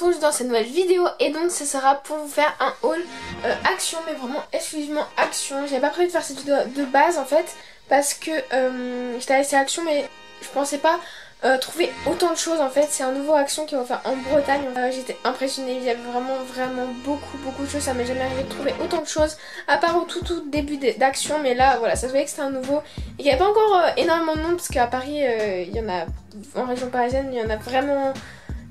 retrouve dans cette nouvelle vidéo et donc ce sera pour vous faire un haul action, mais vraiment exclusivement action. J'avais pas prévu de faire cette vidéo de base en fait parce que j'étais assez action, mais je pensais pas trouver autant de choses en fait. C'est un nouveau action qui va faire en Bretagne. J'étais impressionnée, il y avait vraiment beaucoup de choses. Ça m'est jamais arrivé de trouver autant de choses à part au tout début d'action, mais là voilà, ça se voyait que c'était un nouveau. Il n'y avait pas encore énormément de monde parce qu'à Paris il y en a, en région parisienne il y en a vraiment,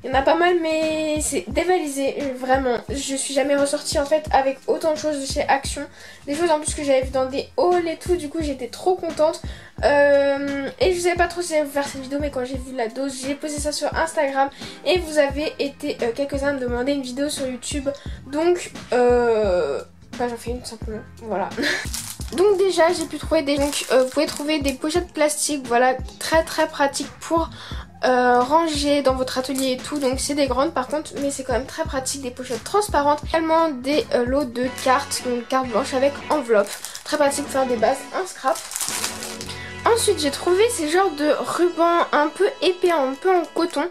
il y en a pas mal, mais c'est dévalisé, vraiment. Je suis jamais ressortie en fait avec autant de choses de chez Action. Des choses en plus que j'avais vu dans des hauls et tout, du coup j'étais trop contente. Et je savais pas trop si j'allais vous faire cette vidéo, mais quand j'ai vu la dose, j'ai posé ça sur Instagram. Et vous avez été quelques-uns à me demander une vidéo sur YouTube. Donc, bah j'en fais une tout simplement, voilà. Donc déjà j'ai pu trouver des... Donc vous pouvez trouver des pochettes plastiques, voilà, très pratique pour... ranger dans votre atelier et tout. Donc c'est des grandes par contre, mais c'est quand même très pratique. Des pochettes transparentes, également des lots de cartes, donc cartes blanches avec enveloppe, très pratique pour faire des bases en scrap. Ensuite j'ai trouvé ces genres de rubans un peu épais, un peu en coton,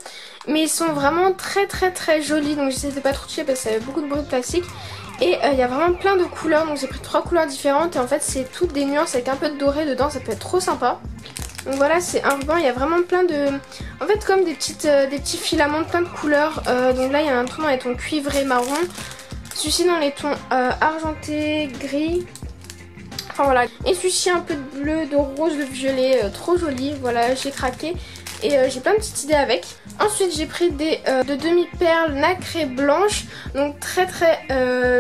mais ils sont vraiment très jolis. Donc j'essaie de pas trop toucher parce que ça avait beaucoup de bruit de plastique. Et il y a vraiment plein de couleurs, donc j'ai pris 3 couleurs différentes et en fait c'est toutes des nuances avec un peu de doré dedans, ça peut être trop sympa. Donc voilà, c'est un ruban, il y a vraiment plein de... En fait comme des petits filaments de plein de couleurs. Donc là il y a un ton dans les tons cuivré marron, celui-ci dans les tons argenté, gris. Enfin voilà. Et celui-ci un peu de bleu, de rose, de violet, trop joli. Voilà, j'ai craqué. Et j'ai plein de petites idées avec. Ensuite j'ai pris des de demi-perles nacrées blanches. Donc très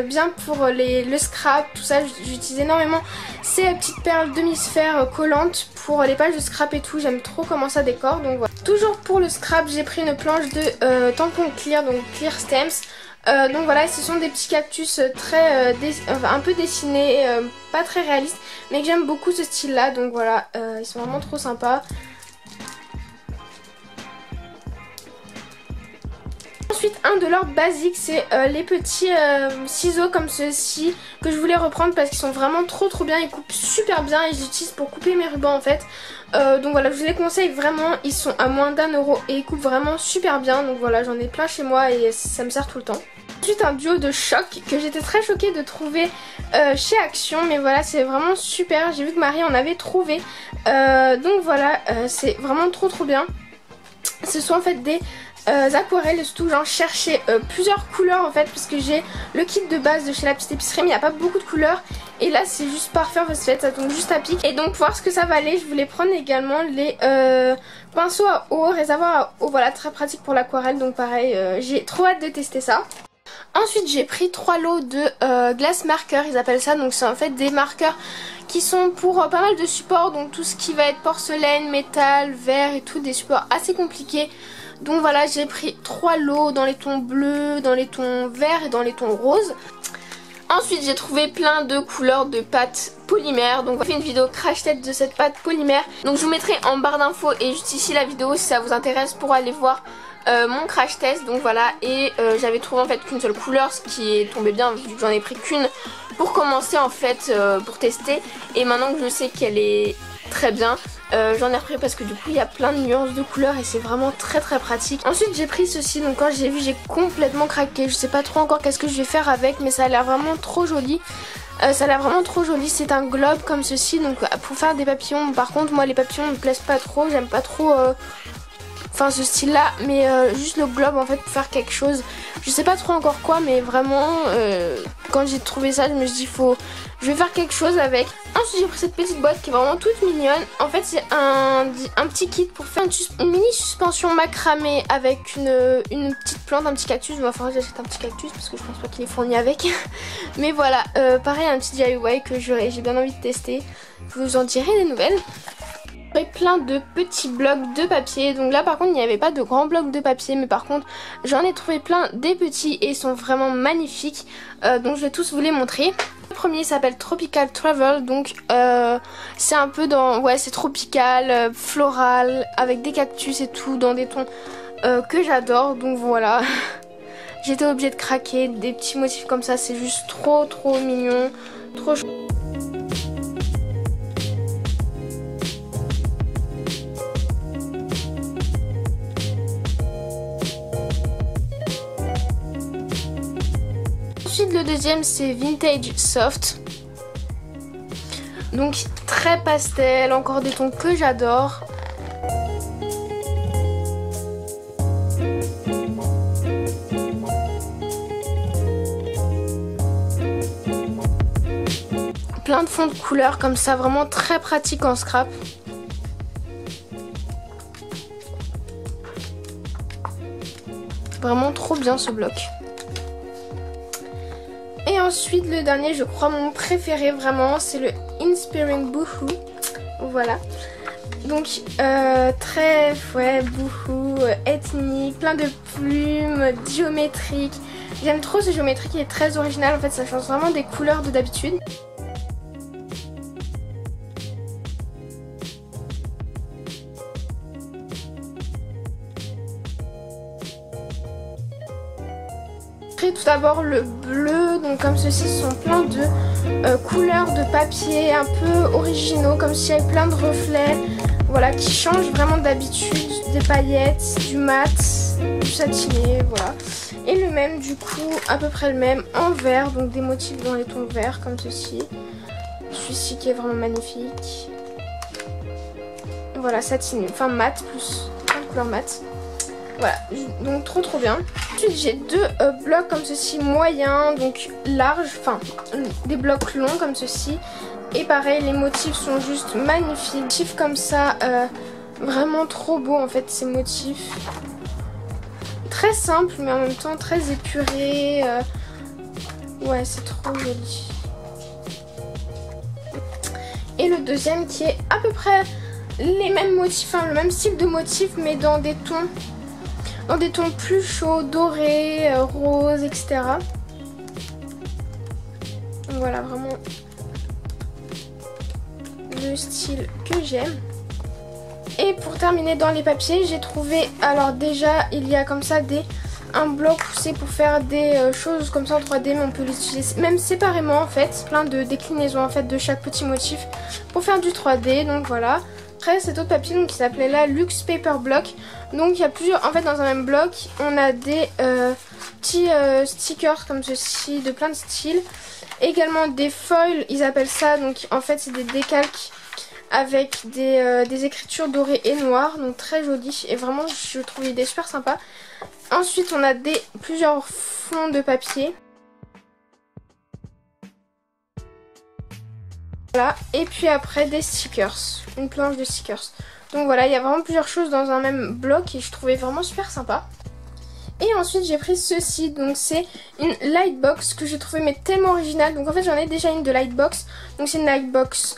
bien pour le scrap, tout ça. J'utilise énormément ces petites perles demi-sphères collantes pour les pages de scrap et tout. J'aime trop comment ça décore. Donc voilà. Toujours pour le scrap, j'ai pris une planche de tampon clear, donc clear stems. Donc voilà, ce sont des petits cactus un peu dessinés, pas très réalistes, mais que j'aime beaucoup ce style là. Donc voilà, ils sont vraiment trop sympas. Ensuite un de leurs basiques, c'est les petits ciseaux comme ceux-ci que je voulais reprendre parce qu'ils sont vraiment trop bien, ils coupent super bien et j'utilise pour couper mes rubans en fait. Donc voilà, je vous les conseille vraiment, ils sont à moins d'1 € et ils coupent vraiment super bien. Donc voilà, j'en ai plein chez moi et ça me sert tout le temps. Ensuite un duo de choc que j'étais très choquée de trouver chez Action, mais voilà c'est vraiment super, j'ai vu que Marie en avait trouvé. Donc voilà, c'est vraiment trop bien. Ce sont en fait des aquarelles, et surtout j'en cherchais plusieurs couleurs en fait parce que j'ai le kit de base de chez la petite épicerie mais il n'y a pas beaucoup de couleurs et là c'est juste parfait en fait, ça tombe juste à pic. Et donc pour voir ce que ça valait, je voulais prendre également les pinceaux à eau, réservoir à eau, voilà, très pratique pour l'aquarelle. Donc pareil, j'ai trop hâte de tester ça. Ensuite j'ai pris 3 lots de glace marqueurs, ils appellent ça. Donc c'est en fait des marqueurs qui sont pour pas mal de supports, donc tout ce qui va être porcelaine, métal, verre et tout, des supports assez compliqués. Donc voilà, j'ai pris 3 lots dans les tons bleus, dans les tons verts et dans les tons roses. Ensuite j'ai trouvé plein de couleurs de pâte polymère. Donc on va faire une vidéo crash test de cette pâte polymère. Donc je vous mettrai en barre d'infos et juste ici la vidéo si ça vous intéresse pour aller voir mon crash test. Donc voilà, et j'avais trouvé en fait qu'une seule couleur, ce qui est tombé bien vu que j'en ai pris qu'une pour commencer en fait, pour tester. Et maintenant que je sais qu'elle est très bien, j'en ai repris parce que du coup il y a plein de nuances de couleurs et c'est vraiment très pratique. Ensuite j'ai pris ceci, donc quand j'ai vu j'ai complètement craqué. Je sais pas trop encore qu'est-ce que je vais faire avec, mais ça a l'air vraiment trop joli. C'est un globe comme ceci, donc pour faire des papillons. Par contre moi les papillons me plaisent pas trop, j'aime pas trop enfin ce style là, mais juste le globe en fait pour faire quelque chose. Je sais pas trop encore quoi, mais vraiment quand j'ai trouvé ça je me suis dit je vais faire quelque chose avec. Ensuite j'ai pris cette petite boîte qui est vraiment toute mignonne. En fait c'est un petit kit pour faire une mini suspension macramé avec une petite plante, un petit cactus. Il va falloir que j'achète un petit cactus parce que je pense pas qu'il est fourni avec. Mais voilà, pareil un petit DIY que j'ai bien envie de tester. Je vous en dirai des nouvelles. Plein de petits blocs de papier. Donc là par contre il n'y avait pas de grands blocs de papier, mais par contre j'en ai trouvé plein des petits et ils sont vraiment magnifiques. Donc je vais tous vous les montrer. Le premier s'appelle Tropical Travel, donc c'est un peu dans... ouais c'est tropical, floral, avec des cactus et tout, dans des tons que j'adore. Donc voilà, j'étais obligée de craquer. Des petits motifs comme ça, c'est juste trop mignon, trop chou. le deuxième c'est Vintage Soft. Donc très pastel, encore des tons que j'adore. Plein de fonds de couleurs comme ça, vraiment très pratique en scrap. Vraiment trop bien ce bloc. Et ensuite le dernier, je crois mon préféré vraiment, c'est le Inspiring Boohoo. Voilà. Donc très boohoo, ethnique, plein de plumes, géométrique. J'aime trop ce géométrique, il est très original en fait, ça change vraiment des couleurs de d'habitude. Tout d'abord le bleu, donc comme ceci, ce sont plein de couleurs de papier un peu originaux, comme s'il y avait plein de reflets, voilà, qui changent vraiment d'habitude, des paillettes, du mat, du satiné, voilà. Et le même du coup, à peu près le même en vert, donc des motifs dans les tons verts comme ceci. Celui-ci qui est vraiment magnifique. Voilà, satiné, enfin mat plus plein de couleurs mat. Voilà, donc trop bien. Ensuite j'ai deux blocs comme ceci moyens, donc larges, enfin des blocs longs comme ceci. Et pareil, les motifs sont juste magnifiques. Motifs comme ça, vraiment trop beau en fait ces motifs. Très simple mais en même temps très épuré. Ouais, c'est trop joli. Et le deuxième qui est à peu près les mêmes motifs, enfin le même style de motifs mais dans des tons plus chauds, dorés, roses, etc. Voilà, vraiment le style que j'aime. Et pour terminer dans les papiers, j'ai trouvé, alors déjà il y a comme ça un bloc poussé pour faire des choses comme ça en 3D, mais on peut les utiliser même séparément en fait, plein de déclinaisons en fait de chaque petit motif pour faire du 3D, donc voilà. Après cet autre papier donc, qui s'appelait là Luxe Paper Block, donc il y a plusieurs, en fait dans un même bloc on a des petits stickers comme ceci de plein de styles, également des foils ils appellent ça, donc en fait c'est des décalques avec des écritures dorées et noires, donc très joli et vraiment je trouve l'idée super sympa. Ensuite on a plusieurs fonds de papier. Voilà, et puis après des stickers, une planche de stickers. Donc voilà, il y a vraiment plusieurs choses dans un même bloc et je trouvais vraiment super sympa. Et ensuite j'ai pris ceci, donc c'est une lightbox que j'ai trouvé mais tellement originale. Donc en fait j'en ai déjà une de lightbox, donc c'est une lightbox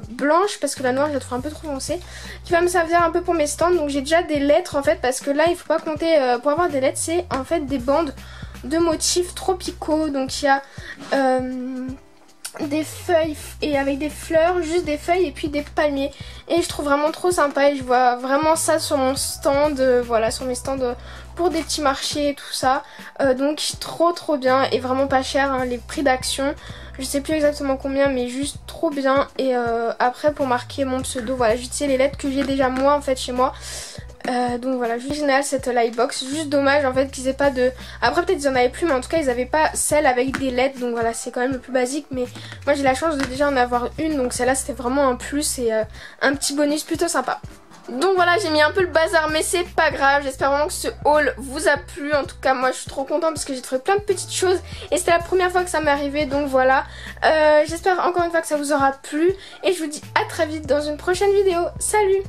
blanche parce que la noire je la trouve un peu trop foncée, qui va me servir un peu pour mes stands. Donc j'ai déjà des lettres en fait, parce que là il faut pas compter, pour avoir des lettres c'est en fait des bandes de motifs tropicaux. Donc il y a des feuilles et avec des fleurs, juste des feuilles et puis des palmiers, et je trouve vraiment trop sympa et je vois vraiment ça sur mon stand, voilà, sur mes stands pour des petits marchés et tout ça, donc trop bien et vraiment pas cher, hein, les prix d'action je sais plus exactement combien mais juste trop bien. Et après pour marquer mon pseudo, voilà, j'utilise les lettres que j'ai déjà moi en fait chez moi. Donc voilà, juste génial cette lightbox, juste dommage en fait qu'ils aient pas de... Après peut-être ils en avaient plus, mais en tout cas ils avaient pas celle avec des lettres, donc voilà c'est quand même le plus basique. Mais moi j'ai la chance de déjà en avoir une, donc celle-là c'était vraiment un plus et un petit bonus plutôt sympa. Donc voilà, j'ai mis un peu le bazar mais c'est pas grave, j'espère vraiment que ce haul vous a plu. En tout cas moi je suis trop contente parce que j'ai trouvé plein de petites choses et c'était la première fois que ça m'est arrivé, donc voilà. J'espère encore une fois que ça vous aura plu et je vous dis à très vite dans une prochaine vidéo. Salut!